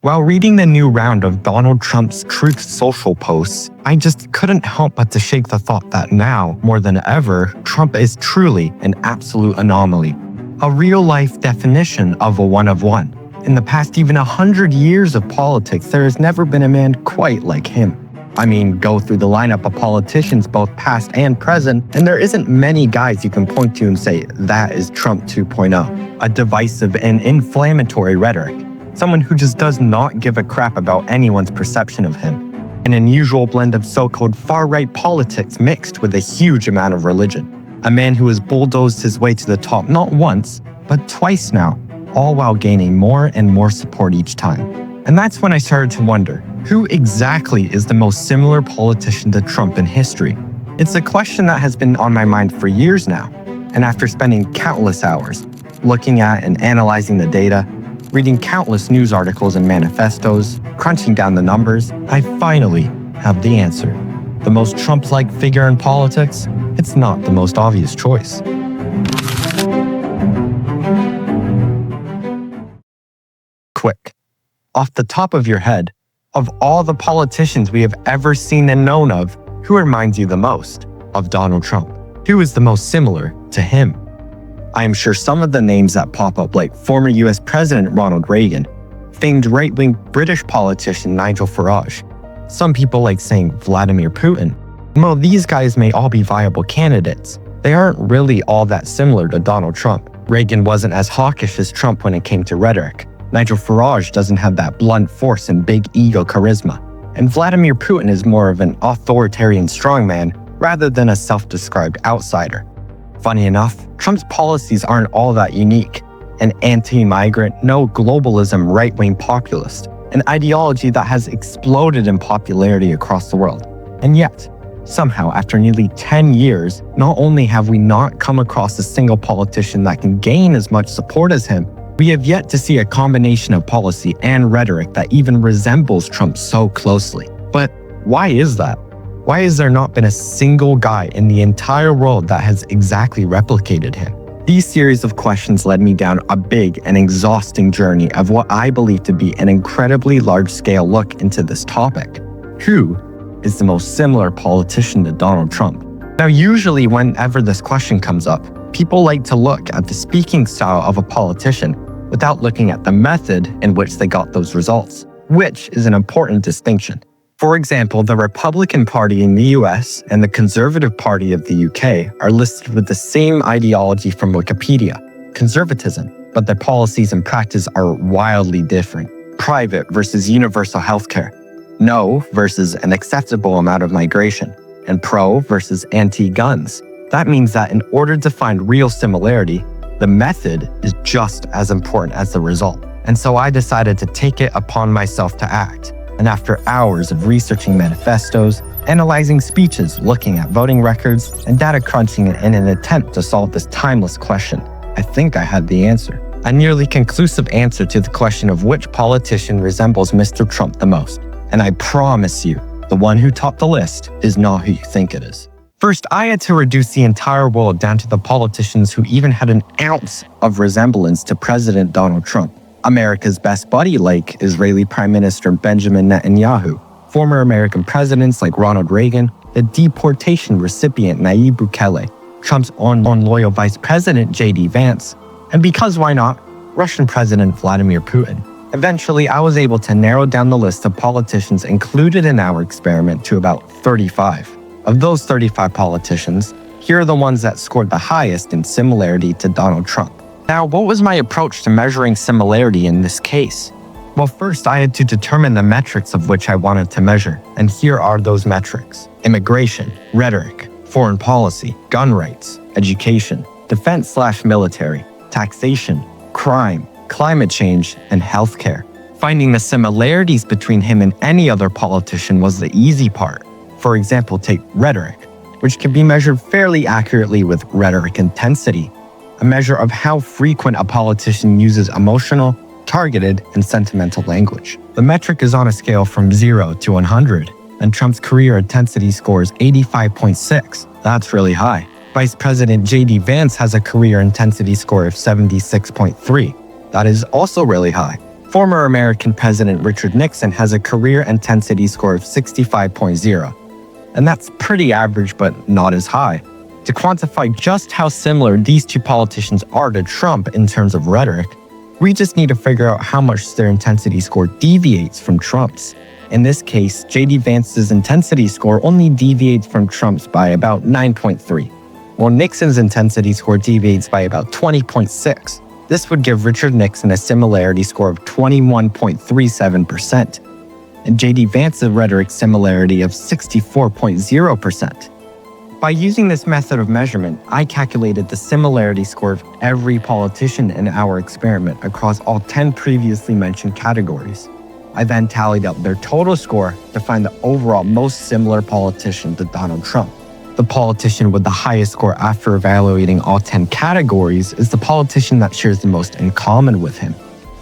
While reading the new round of Donald Trump's Truth Social posts, I just couldn't help but to shake the thought that now, more than ever, Trump is truly an absolute anomaly. A real-life definition of a one of one. In the past even 100 years of politics, there has never been a man quite like him. I mean, go through the lineup of politicians both past and present, and there isn't many guys you can point to and say, that is Trump 2.0. A divisive and inflammatory rhetoric. Someone who just does not give a crap about anyone's perception of him. An unusual blend of so-called far-right politics mixed with a huge amount of religion. A man who has bulldozed his way to the top not once, but twice now, all while gaining more and more support each time. And that's when I started to wonder, who exactly is the most similar politician to Trump in history? It's a question that has been on my mind for years now, and after spending countless hours looking at and analyzing the data, reading countless news articles and manifestos, crunching down the numbers, I finally have the answer. The most Trump-like figure in politics? It's not the most obvious choice. Quick. Off the top of your head, of all the politicians we have ever seen and known of, who reminds you the most of Donald Trump? Who is the most similar to him? I am sure some of the names that pop up, like former US President Ronald Reagan, famed right-wing British politician Nigel Farage. Some people like saying Vladimir Putin. While these guys may all be viable candidates, they aren't really all that similar to Donald Trump. Reagan wasn't as hawkish as Trump when it came to rhetoric. Nigel Farage doesn't have that blunt force and big ego charisma. And Vladimir Putin is more of an authoritarian strongman rather than a self-described outsider. Funny enough, Trump's policies aren't all that unique. An anti-migrant, no-globalism right-wing populist, an ideology that has exploded in popularity across the world. And yet, somehow, after nearly 10 years, not only have we not come across a single politician that can gain as much support as him, we have yet to see a combination of policy and rhetoric that even resembles Trump so closely. But why is that? Why has there not been a single guy in the entire world that has exactly replicated him? These series of questions led me down a big and exhausting journey of what I believe to be an incredibly large-scale look into this topic. Who is the most similar politician to Donald Trump? Now, usually whenever this question comes up, people like to look at the speaking style of a politician without looking at the method in which they got those results, which is an important distinction. For example, the Republican Party in the US and the Conservative Party of the UK are listed with the same ideology from Wikipedia, conservatism, but their policies and practice are wildly different. Private versus universal healthcare, no versus an acceptable amount of migration, and pro versus anti-guns. That means that in order to find real similarity, the method is just as important as the result. And so I decided to take it upon myself to act. And after hours of researching manifestos, analyzing speeches, looking at voting records, and data crunching in an attempt to solve this timeless question, I think I had the answer. A nearly conclusive answer to the question of which politician resembles Mr. Trump the most. And I promise you, the one who topped the list is not who you think it is. First, I had to reduce the entire world down to the politicians who even had an ounce of resemblance to President Donald Trump. America's best buddy like Israeli Prime Minister Benjamin Netanyahu, former American presidents like Ronald Reagan, the deportation recipient Nayib Bukele, Trump's loyal Vice President J.D. Vance, and because why not, Russian President Vladimir Putin. Eventually, I was able to narrow down the list of politicians included in our experiment to about 35. Of those 35 politicians, here are the ones that scored the highest in similarity to Donald Trump. Now, what was my approach to measuring similarity in this case? Well, first I had to determine the metrics of which I wanted to measure, and here are those metrics: immigration, rhetoric, foreign policy, gun rights, education, defense/military, taxation, crime, climate change, and healthcare. Finding the similarities between him and any other politician was the easy part. For example, take rhetoric, which can be measured fairly accurately with rhetoric intensity, a measure of how frequent a politician uses emotional, targeted, and sentimental language. The metric is on a scale from 0 to 100, and Trump's career intensity score is 85.6. That's really high. Vice President J.D. Vance has a career intensity score of 76.3. That is also really high. Former American President Richard Nixon has a career intensity score of 65.0, and that's pretty average but not as high. To quantify just how similar these two politicians are to Trump in terms of rhetoric, we just need to figure out how much their intensity score deviates from Trump's. In this case, J.D. Vance's intensity score only deviates from Trump's by about 9.3, while Nixon's intensity score deviates by about 20.6. This would give Richard Nixon a similarity score of 21.37%, and J.D. Vance's rhetoric similarity of 64.0%. By using this method of measurement, I calculated the similarity score of every politician in our experiment across all 10 previously mentioned categories. I then tallied up their total score to find the overall most similar politician to Donald Trump. The politician with the highest score after evaluating all 10 categories is the politician that shares the most in common with him.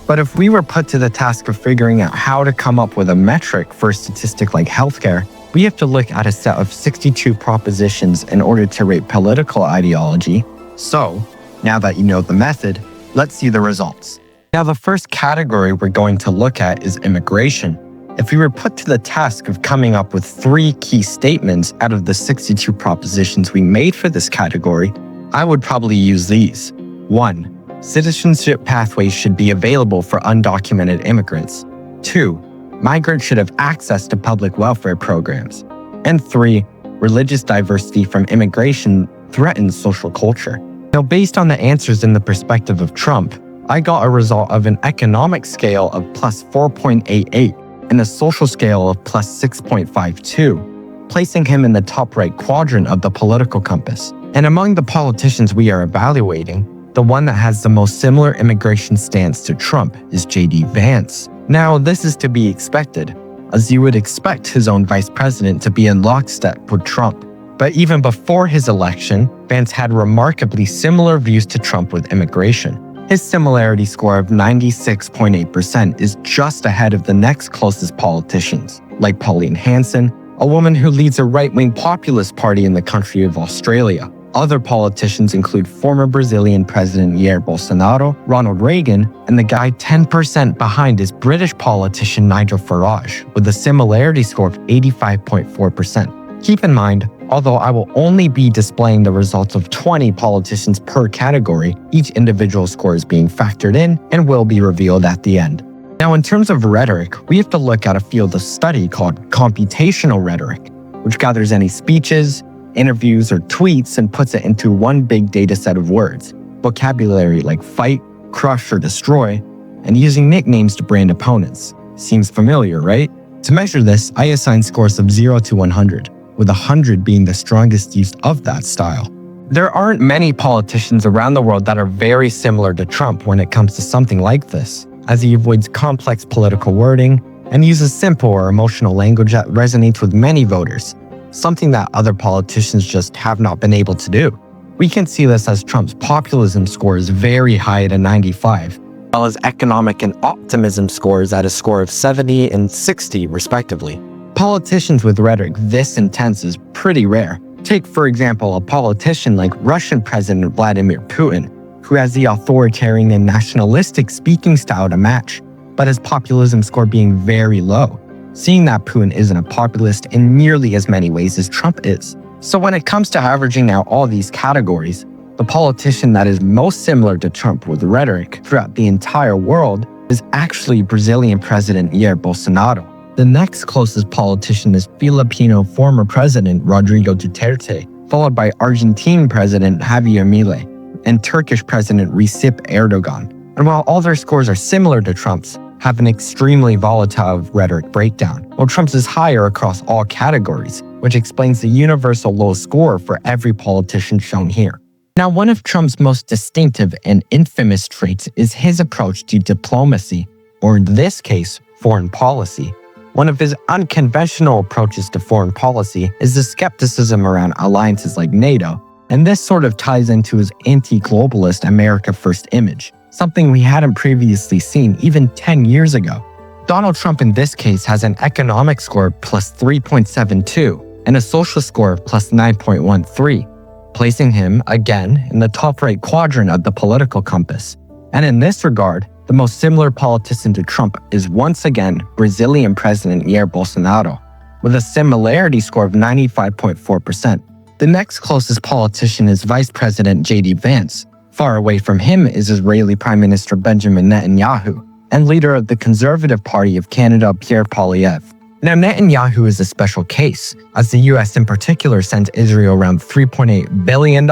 But if we were put to the task of figuring out how to come up with a metric for a statistic like healthcare, we have to look at a set of 62 propositions in order to rate political ideology. So, now that you know the method, let's see the results. Now, the first category we're going to look at is immigration. If we were put to the task of coming up with 3 key statements out of the 62 propositions we made for this category, I would probably use these. 1. Citizenship pathways should be available for undocumented immigrants. 2. Migrants should have access to public welfare programs. And 3. Religious diversity from immigration threatens social culture. Now, based on the answers in the perspective of Trump, I got a result of an economic scale of plus 4.88 and a social scale of plus 6.52, placing him in the top right quadrant of the political compass. And among the politicians we are evaluating, the one that has the most similar immigration stance to Trump is J.D. Vance. Now, this is to be expected, as you would expect his own vice president to be in lockstep with Trump. But even before his election, Vance had remarkably similar views to Trump with immigration. His similarity score of 96.8% is just ahead of the next closest politicians, like Pauline Hanson, a woman who leads a right-wing populist party in the country of Australia. Other politicians include former Brazilian President Jair Bolsonaro, Ronald Reagan, and the guy 10% behind is British politician Nigel Farage, with a similarity score of 85.4%. Keep in mind, although I will only be displaying the results of 20 politicians per category, each individual score is being factored in and will be revealed at the end. Now, in terms of rhetoric, we have to look at a field of study called computational rhetoric, which gathers any speeches, interviews, or tweets and puts it into one big data set of words, vocabulary like fight, crush, or destroy, and using nicknames to brand opponents. Seems familiar, right? To measure this, I assign scores of 0 to 100, with 100 being the strongest use of that style. There aren't many politicians around the world that are very similar to Trump when it comes to something like this, as he avoids complex political wording and uses simple or emotional language that resonates with many voters, something that other politicians just have not been able to do. We can see this as Trump's populism score is very high at a 95, while his economic and optimism scores at a score of 70 and 60 respectively. Politicians with rhetoric this intense is pretty rare. Take, for example, a politician like Russian President Vladimir Putin, who has the authoritarian and nationalistic speaking style to match, but his populism score being very low, seeing that Putin isn't a populist in nearly as many ways as Trump is. So when it comes to averaging out all these categories, the politician that is most similar to Trump with rhetoric throughout the entire world is actually Brazilian President Jair Bolsonaro. The next closest politician is Filipino former President Rodrigo Duterte, followed by Argentine President Javier Milei and Turkish President Recep Erdogan. And while all their scores are similar to Trump's, have an extremely volatile rhetoric breakdown, while Trump's is higher across all categories, which explains the universal low score for every politician shown here. Now, one of Trump's most distinctive and infamous traits is his approach to diplomacy, or in this case, foreign policy. One of his unconventional approaches to foreign policy is the skepticism around alliances like NATO, and this sort of ties into his anti-globalist America First image, something we hadn't previously seen even 10 years ago. Donald Trump in this case has an economic score of plus 3.72 and a social score of plus 9.13, placing him, again, in the top right quadrant of the political compass. And in this regard, the most similar politician to Trump is once again Brazilian President Jair Bolsonaro, with a similarity score of 95.4%. The next closest politician is Vice President J.D. Vance. Far away from him is Israeli Prime Minister Benjamin Netanyahu, and leader of the Conservative Party of Canada, Pierre Poilievre. Now, Netanyahu is a special case, as the US in particular sends Israel around $3.8 billion,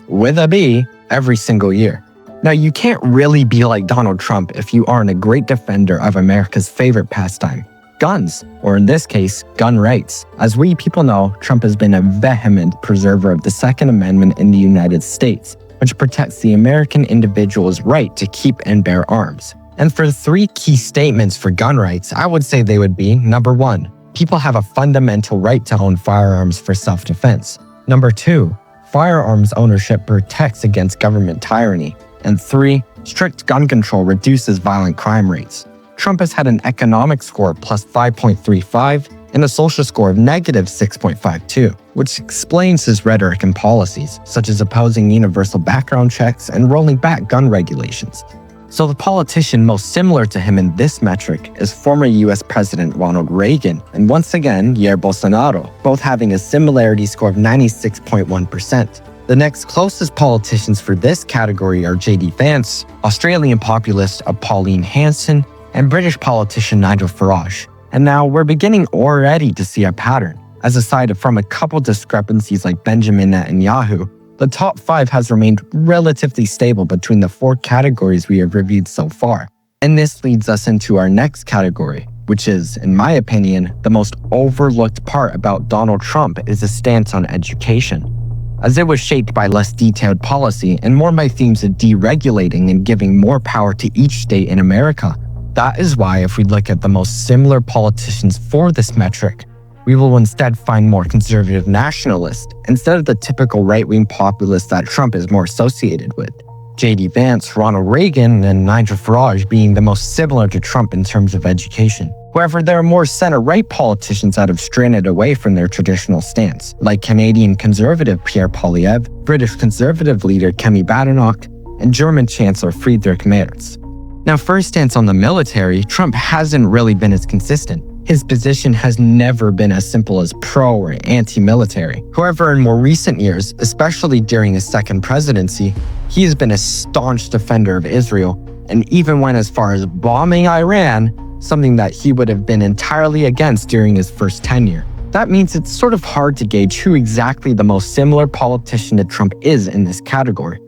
with a B, every single year. Now, you can't really be like Donald Trump if you aren't a great defender of America's favorite pastime, guns, or in this case, gun rights. As we people know, Trump has been a vehement preserver of the Second Amendment in the United States, which protects the American individual's right to keep and bear arms. And for 3 key statements for gun rights, I would say they would be: number 1, people have a fundamental right to own firearms for self-defense. Number 2, firearms ownership protects against government tyranny. And 3, strict gun control reduces violent crime rates. Trump has had an economic score of plus 5.35 and a social score of negative 6.52, which explains his rhetoric and policies, such as opposing universal background checks and rolling back gun regulations. So the politician most similar to him in this metric is former US President Ronald Reagan, and once again, Jair Bolsonaro, both having a similarity score of 96.1%. The next closest politicians for this category are J.D. Vance, Australian populist Pauline Hanson, and British politician Nigel Farage. And now we're beginning already to see a pattern, as aside from a couple discrepancies like Benjamin Netanyahu, the top 5 has remained relatively stable between the 4 categories we have reviewed so far. And this leads us into our next category, which is, in my opinion, the most overlooked part about Donald Trump is his stance on education, as it was shaped by less detailed policy and more by themes of deregulating and giving more power to each state in America. That is why if we look at the most similar politicians for this metric, we will instead find more conservative nationalists instead of the typical right-wing populists that Trump is more associated with. J.D. Vance, Ronald Reagan, and Nigel Farage being the most similar to Trump in terms of education. However, there are more center-right politicians that have strayed away from their traditional stance, like Canadian conservative Pierre Poilievre, British conservative leader Kemi Badenoch, and German Chancellor Friedrich Merz. Now, for his stance on the military, Trump hasn't really been as consistent. His position has never been as simple as pro or anti-military. However, in more recent years, especially during his second presidency, he has been a staunch defender of Israel, and even went as far as bombing Iran, something that he would have been entirely against during his first tenure. That means it's sort of hard to gauge who exactly the most similar politician to Trump is in this category.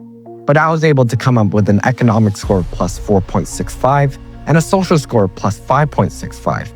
But I was able to come up with an economic score of plus 4.65 and a social score of plus 5.65.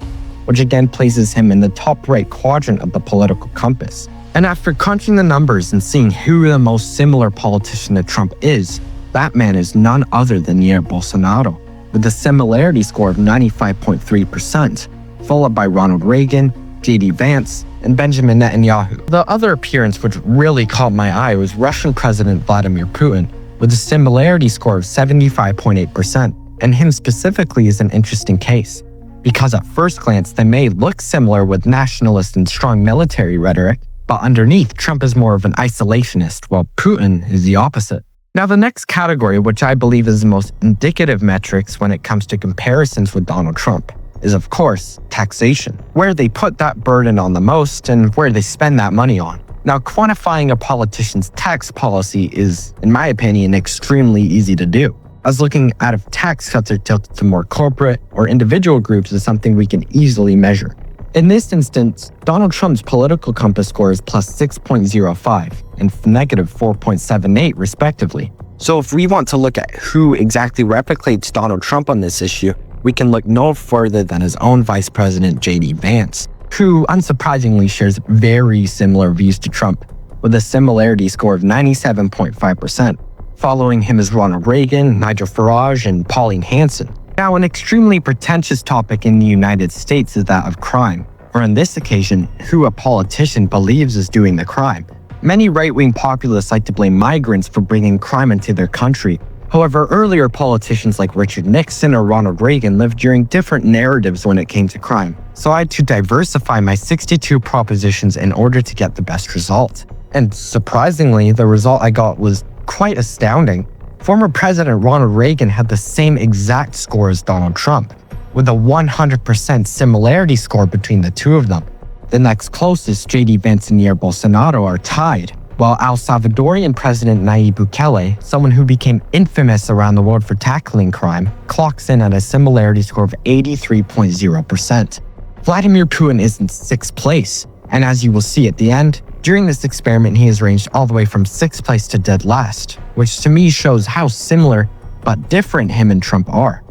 which again places him in the top right quadrant of the political compass. And after crunching the numbers and seeing who the most similar politician to Trump is, that man is none other than Jair Bolsonaro, with a similarity score of 95.3%, followed by Ronald Reagan, J.D. Vance, and Benjamin Netanyahu. The other appearance which really caught my eye was Russian President Vladimir Putin, with a similarity score of 75.8%, and him specifically is an interesting case, because at first glance they may look similar with nationalist and strong military rhetoric, but underneath Trump is more of an isolationist, while Putin is the opposite. Now the next category, which I believe is the most indicative metrics when it comes to comparisons with Donald Trump, is of course taxation, where they put that burden on the most and where they spend that money on. Now, quantifying a politician's tax policy is, in my opinion, extremely easy to do, as looking at if tax cuts are tilted to more corporate or individual groups is something we can easily measure. In this instance, Donald Trump's political compass score is plus 6.05 and negative 4.78 respectively. So if we want to look at who exactly replicates Donald Trump on this issue, we can look no further than his own Vice President J.D. Vance, who unsurprisingly shares very similar views to Trump, with a similarity score of 97.5%. Following him is Ronald Reagan, Nigel Farage, and Pauline Hanson. Now, an extremely pretentious topic in the United States is that of crime, or on this occasion, who a politician believes is doing the crime. Many right-wing populists like to blame migrants for bringing crime into their country. However, earlier politicians like Richard Nixon or Ronald Reagan lived during different narratives when it came to crime. So I had to diversify my 62 propositions in order to get the best result. And surprisingly, the result I got was quite astounding. Former President Ronald Reagan had the same exact score as Donald Trump, with a 100% similarity score between the two of them. The next closest, J.D. Vance and Jair Bolsonaro, are tied, while El Salvadorian President Nayib Bukele, someone who became infamous around the world for tackling crime, clocks in at a similarity score of 83.0%. Vladimir Putin is in 6th place, and as you will see at the end, during this experiment he is ranged all the way from 6th place to dead last, which to me shows how similar but different him and Trump are.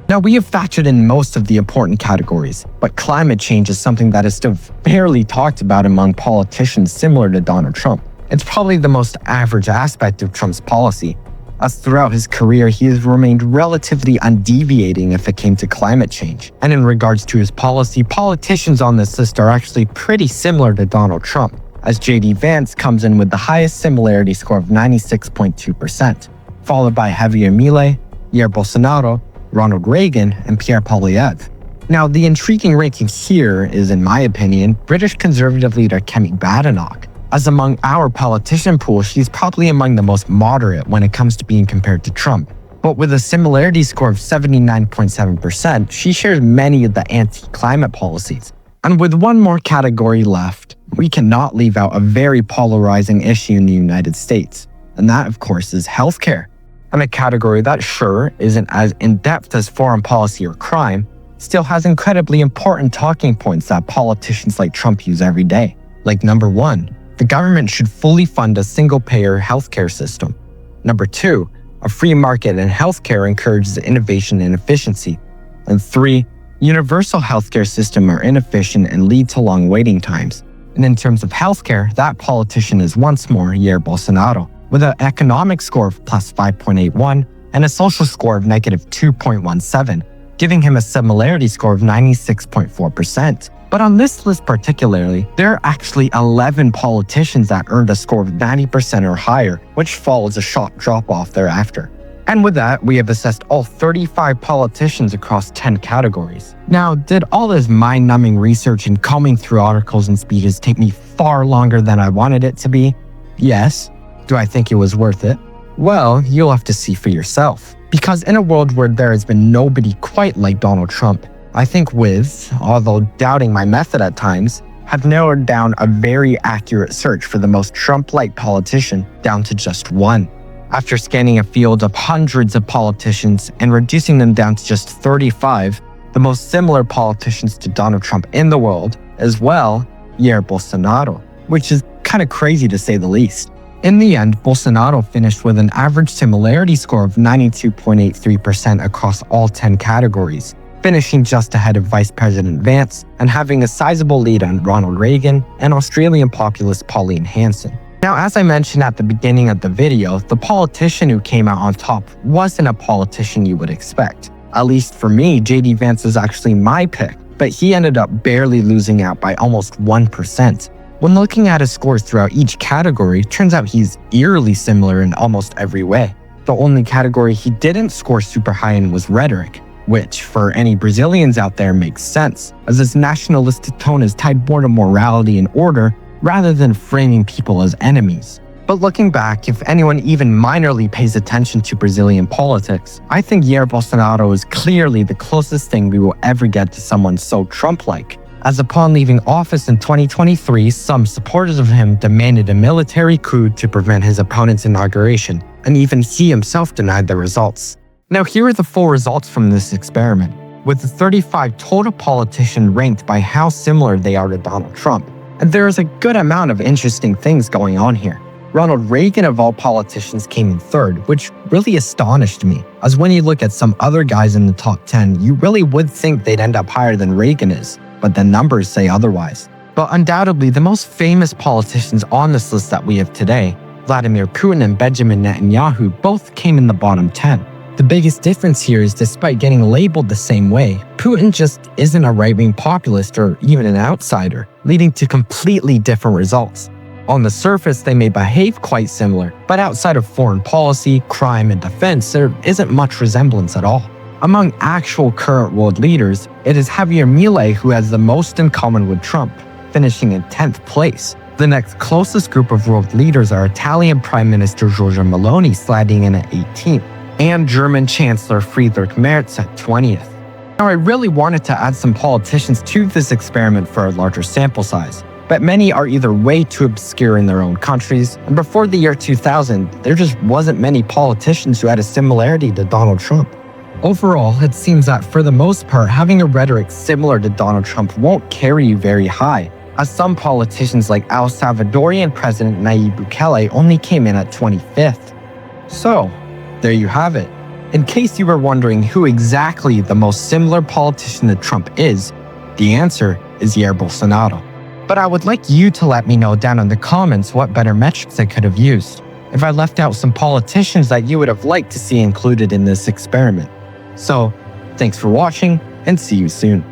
Now, we have factored in most of the important categories, but climate change is something that is still barely talked about among politicians similar to Donald Trump. It's probably the most average aspect of Trump's policy, as throughout his career he has remained relatively undeviating if it came to climate change. And in regards to his policy, politicians on this list are actually pretty similar to Donald Trump, as J.D. Vance comes in with the highest similarity score of 96.2%, followed by Javier Milei, Jair Bolsonaro, Ronald Reagan, and Pierre Poilievre. Now, the intriguing ranking here is, in my opinion, British Conservative leader Kemi Badenoch, as among our politician pool, she's probably among the most moderate when it comes to being compared to Trump. But with a similarity score of 79.7%, she shares many of the anti-climate policies. And with one more category left, we cannot leave out a very polarizing issue in the United States, and that, of course, is healthcare. And a category that sure isn't as in-depth as foreign policy or crime, still has incredibly important talking points that politicians like Trump use every day. Like number 1, the government should fully fund a single-payer healthcare system. Number 2, a free market in healthcare encourages innovation and efficiency. And 3, universal healthcare systems are inefficient and lead to long waiting times. And in terms of healthcare, that politician is once more Jair Bolsonaro, with an economic score of plus 5.81 and a social score of negative 2.17, giving him a similarity score of 96.4%. But on this list particularly, there are actually 11 politicians that earned a score of 90% or higher, which follows a sharp drop-off thereafter. And with that, we have assessed all 35 politicians across 10 categories. Now, did all this mind-numbing research and combing through articles and speeches take me far longer than I wanted it to be? Yes. Do I think it was worth it? Well, you'll have to see for yourself. Because in a world where there has been nobody quite like Donald Trump, I think although doubting my method at times, have narrowed down a very accurate search for the most Trump-like politician down to just one. After scanning a field of hundreds of politicians and reducing them down to just 35, the most similar politicians to Donald Trump in the world, as well, Jair Bolsonaro, which is kind of crazy to say the least. In the end, Bolsonaro finished with an average similarity score of 92.83% across all 10 categories, finishing just ahead of Vice President Vance and having a sizable lead on Ronald Reagan and Australian populist Pauline Hanson. Now, as I mentioned at the beginning of the video, the politician who came out on top wasn't a politician you would expect. At least for me, J.D. Vance was actually my pick, but he ended up barely losing out by almost 1%. When looking at his scores throughout each category, it turns out he's eerily similar in almost every way. The only category he didn't score super high in was rhetoric, which, for any Brazilians out there, makes sense, as his nationalistic tone is tied more to morality and order rather than framing people as enemies. But looking back, if anyone even minorly pays attention to Brazilian politics, I think Jair Bolsonaro is clearly the closest thing we will ever get to someone so Trump-like, as upon leaving office in 2023, some supporters of him demanded a military coup to prevent his opponent's inauguration, and even he himself denied the results. Now, here are the full results from this experiment, with the 35 total politicians ranked by how similar they are to Donald Trump. And there is a good amount of interesting things going on here. Ronald Reagan of all politicians came in 3rd, which really astonished me, as when you look at some other guys in the top 10, you really would think they'd end up higher than Reagan is, but the numbers say otherwise. But undoubtedly, the most famous politicians on this list that we have today, Vladimir Putin and Benjamin Netanyahu, both came in the bottom 10. The biggest difference here is despite getting labeled the same way, Putin just isn't a right-wing populist or even an outsider, leading to completely different results. On the surface, they may behave quite similar, but outside of foreign policy, crime, and defense, there isn't much resemblance at all. Among actual current world leaders, it is Javier Milei who has the most in common with Trump, finishing in 10th place, The next closest group of world leaders are Italian Prime Minister Giorgia Meloni sliding in at 18th, and German Chancellor Friedrich Merz at 20th. Now, I really wanted to add some politicians to this experiment for a larger sample size, but many are either way too obscure in their own countries, and before the year 2000, there just wasn't many politicians who had a similarity to Donald Trump. Overall, it seems that for the most part, having a rhetoric similar to Donald Trump won't carry you very high, as some politicians like El Salvadorian President Nayib Bukele only came in at 25th. So, there you have it. In case you were wondering who exactly the most similar politician to Trump is, the answer is Jair Bolsonaro. But I would like you to let me know down in the comments what better metrics I could have used, if I left out some politicians that you would have liked to see included in this experiment. So, thanks for watching, and see you soon.